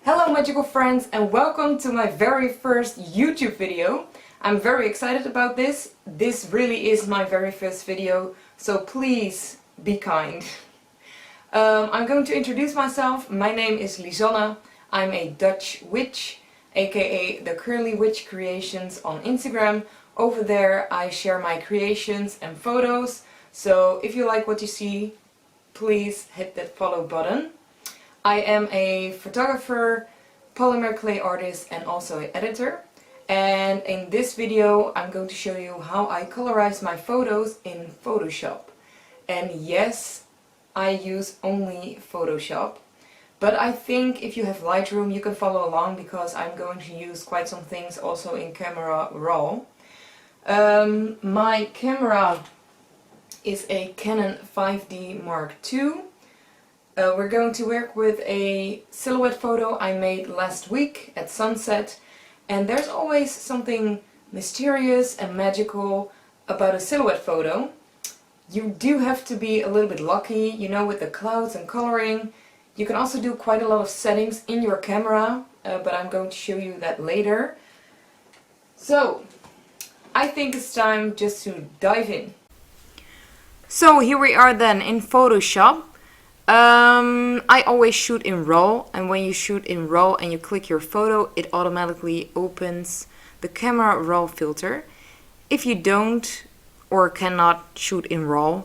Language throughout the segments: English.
Hello magical friends and welcome to my very first YouTube video. I'm very excited about this. This really is my very first video, so please be kind. I'm going to introduce myself. My name is Lisanne. I'm a Dutch witch, aka the Curly Witch Creations on Instagram. Over there I share my creations and photos, so if you like what you see, please hit that follow button. I am a photographer, polymer clay artist and also an editor. And in this video I'm going to show you how I colorize my photos in Photoshop. And yes, I use only Photoshop. But I think if you have Lightroom you can follow along because I'm going to use quite some things also in Camera Raw. My camera is a Canon 5D Mark II. We're going to work with a silhouette photo I made last week at sunset, and there's always something mysterious and magical about a silhouette photo. You do have to be a little bit lucky, you know, with the clouds and coloring. You can also do quite a lot of settings in your camera, but I'm going to show you that later. So, I think it's time just to dive in. So here we are then in Photoshop. I always shoot in RAW, and when you shoot in RAW and you click your photo, it automatically opens the Camera Raw filter. If you don't or cannot shoot in RAW,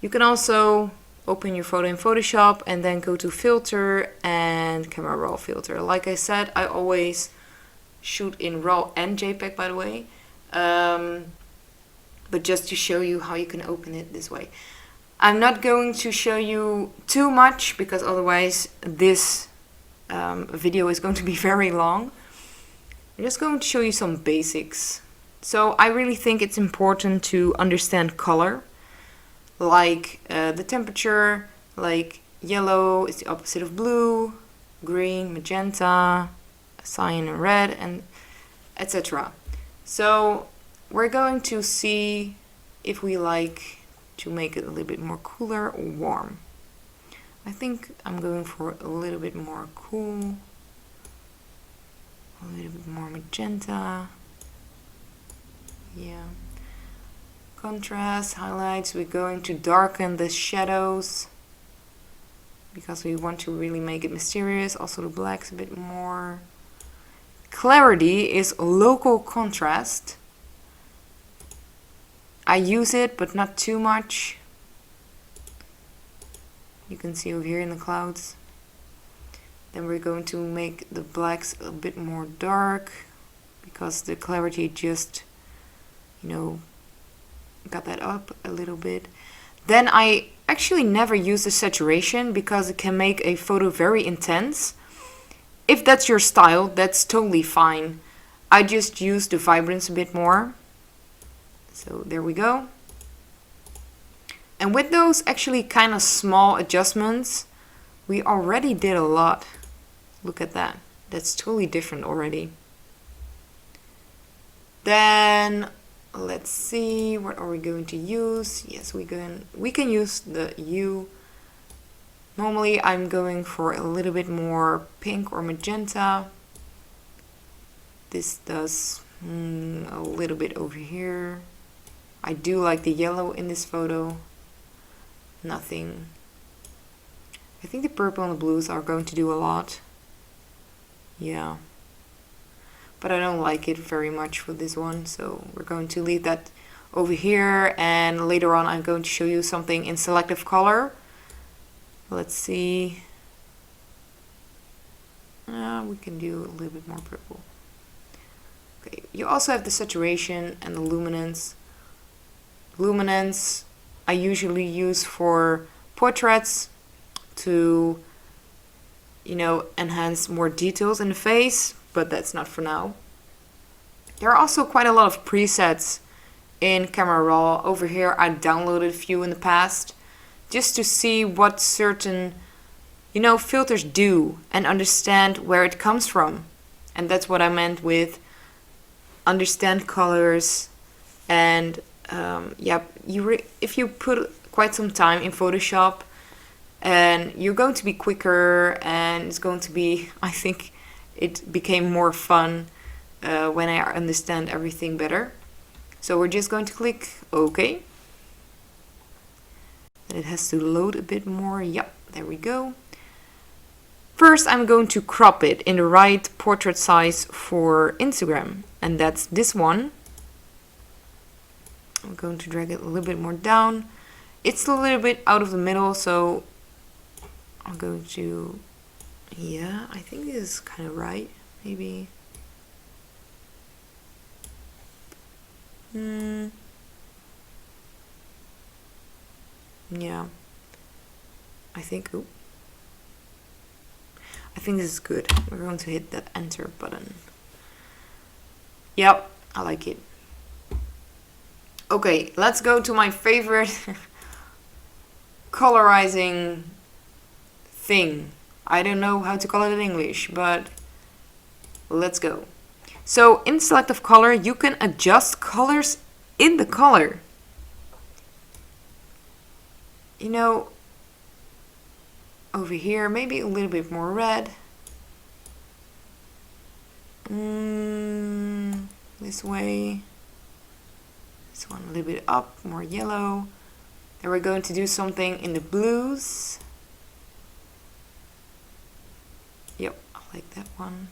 you can also open your photo in Photoshop and then go to Filter and Camera Raw filter. Like I said, I always shoot in RAW and JPEG, by the way, but just to show you how you can open it this way. I'm not going to show you too much because otherwise this video is going to be very long. I'm just going to show you some basics. So I really think it's important to understand color, like the temperature, like yellow is the opposite of blue, green, magenta, cyan and red, and etc. So we're going to see if we like to make it a little bit more cooler or warm. I think I'm going for a little bit more cool, a little bit more magenta. Yeah. Contrast, highlights, we're going to darken the shadows because we want to really make it mysterious. Also the blacks a bit more. Clarity is local contrast. I use it, but not too much. You can see over here in the clouds. Then we're going to make the blacks a bit more dark because the clarity just, you know, got that up a little bit. Then I actually never use the saturation because it can make a photo very intense. If that's your style, that's totally fine. I just use the vibrance a bit more. So there we go. And with those actually kind of small adjustments, we already did a lot. Look at that. That's totally different already. Then let's see, what are we going to use? Yes, we can use the hue. Normally I'm going for a little bit more pink or magenta. This does a little bit over here. I do like the yellow in this photo. Nothing. I think the purple and the blues are going to do a lot. Yeah. But I don't like it very much for this one, so we're going to leave that over here, and later on I'm going to show you something in selective color. Let's see. We can do a little bit more purple. Okay, you also have the saturation and the luminance. Luminance I usually use for portraits to, you know, enhance more details in the face, but that's not for now. There are also quite a lot of presets in Camera Raw. Over here I downloaded a few in the past just to see what certain, you know, filters do and understand where it comes from. And that's what I meant with understand colors. And yeah, if you put quite some time in Photoshop, and you're going to be quicker, and it's going to be, I think it became more fun when I understand everything better. So we're just going to click OK. And it has to load a bit more. Yep, there we go. First, I'm going to crop it in the right portrait size for Instagram, and that's this one. I'm going to drag it a little bit more down. It's a little bit out of the middle, so I'm going to, yeah, I think this is kind of right, maybe. Yeah, I think, ooh. I think this is good. We're going to hit that enter button. Yep, I like it. Okay, let's go to my favorite colorizing thing. I don't know how to call it in English, but let's go. So in selective color, you can adjust colors in the color. You know, over here, maybe a little bit more red. This way. This one a little bit up, more yellow. Then we're going to do something in the blues. Yep, I like that one.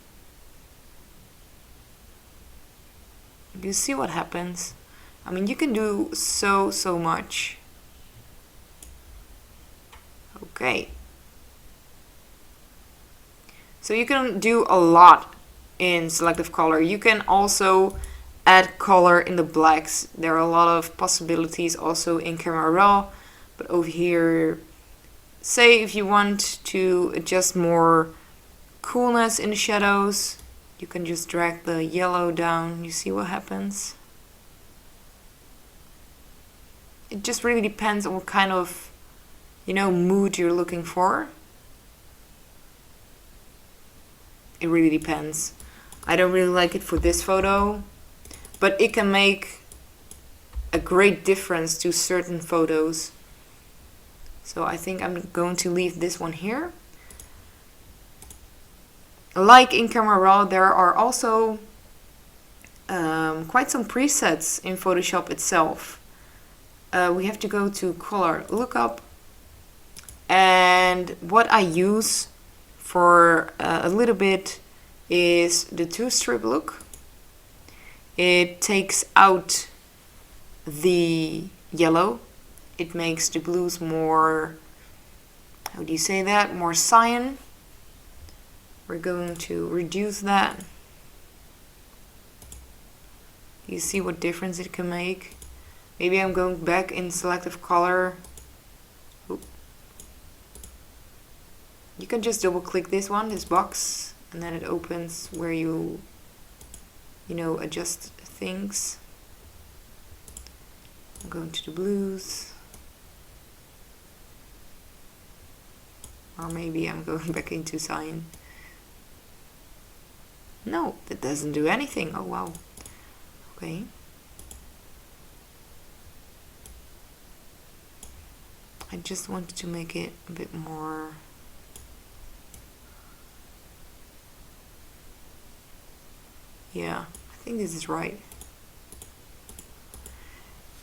You see what happens? I mean, you can do so much. Okay. So you can do a lot in selective color. You can also add color in the blacks. There are a lot of possibilities also in Camera Raw. But over here, say if you want to adjust more coolness in the shadows, you can just drag the yellow down. You see what happens? It just really depends on what kind of, you know, mood you're looking for. It really depends. I don't really like it for this photo, but it can make a great difference to certain photos. So I think I'm going to leave this one here. Like in Camera Raw, there are also quite some presets in Photoshop itself. We have to go to color lookup, and what I use for a little bit is the two-strip look. It takes out the yellow. It makes the blues more, how do you say that, more cyan. We're going to reduce that. You see what difference it can make. Maybe I'm going back in selective color. Oop. You can just double click this one, this box, and then it opens where you know, adjust things. I'm going to the blues. Or maybe I'm going back into cyan. No, that doesn't do anything. Oh wow. Okay. I just wanted to make it a bit more. Yeah, I think this is right.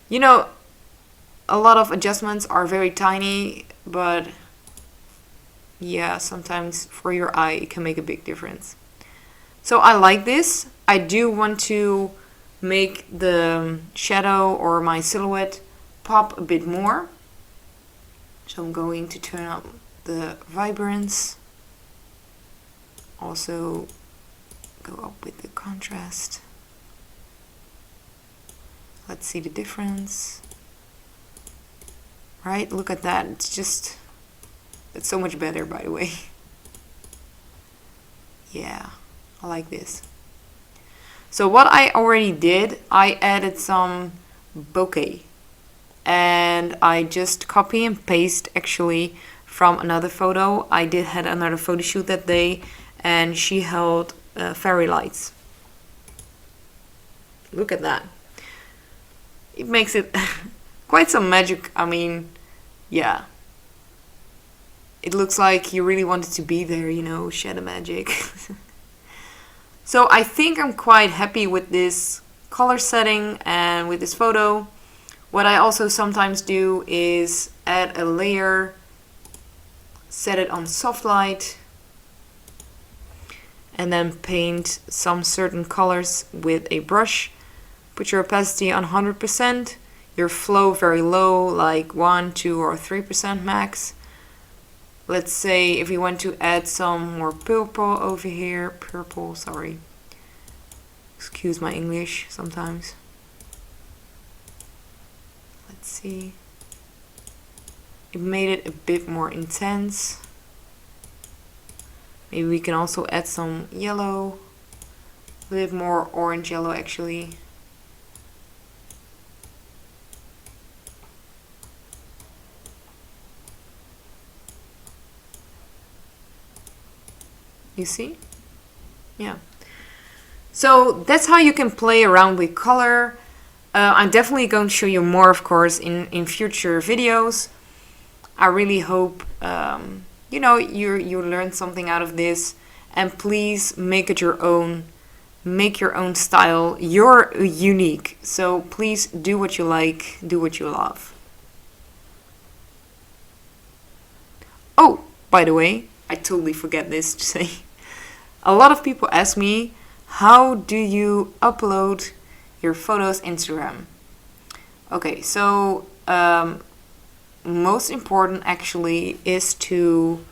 You know, a lot of adjustments are very tiny, but yeah, sometimes for your eye it can make a big difference. So I like this. I do want to make the shadow or my silhouette pop a bit more. So I'm going to turn up the vibrance. Also go up with the contrast. Let's see the difference. Right, look at that. It's so much better, by the way. Yeah, I like this. So what I already did, I added some bokeh. And I just copy and paste actually from another photo. I had another photo shoot that day, and she held fairy lights. Look at that. It makes it quite some magic. I mean, yeah. it looks like you really wanted to be there, you know, shadow magic. So I think I'm quite happy with this color setting and with this photo. What I also sometimes do is add a layer, set it on soft light, and then paint some certain colors with a brush. Put your opacity on 100%, your flow very low, like 1, 2 or 3% max. Let's say if you want to add some more purple over here, sorry. Excuse my English sometimes. Let's see. It made it a bit more intense. Maybe we can also add some yellow, a bit more orange yellow actually. You see? Yeah. So that's how you can play around with color. I'm definitely going to show you more, of course, in future videos. I really hope you know, you learned something out of this, and please make it your own. Make your own style. You're unique, so please do what you like, do what you love. Oh, by the way, I totally forget this to say. A lot of people ask me, how do you upload your photos Instagram? Okay, so most important actually is to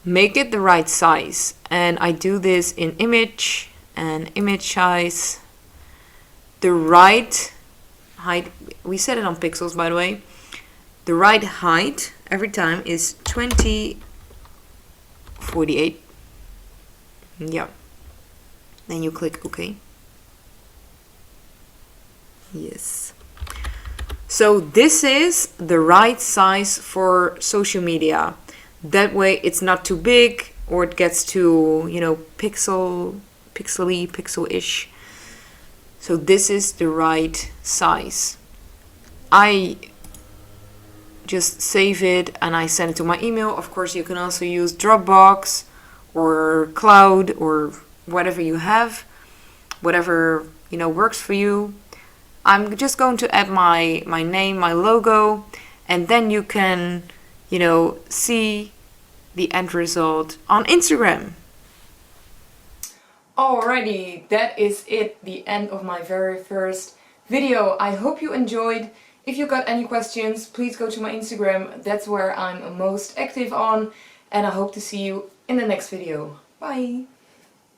make it the right size, and I do this in image and image size. The right height, we set it on pixels by the way, the right height every time is 2048. Yeah, then you click OK. Yes. So this is the right size for social media. That way it's not too big or it gets too, you know, pixel-ish. So this is the right size. I just save it and I send it to my email. Of course, you can also use Dropbox or Cloud or whatever you have, whatever, you know, works for you. I'm just going to add my name, my logo, and then you can, you know, see the end result on Instagram. Alrighty, that is it, the end of my very first video. I hope you enjoyed. If you got any questions, please go to my Instagram. That's where I'm most active on, and I hope to see you in the next video. Bye!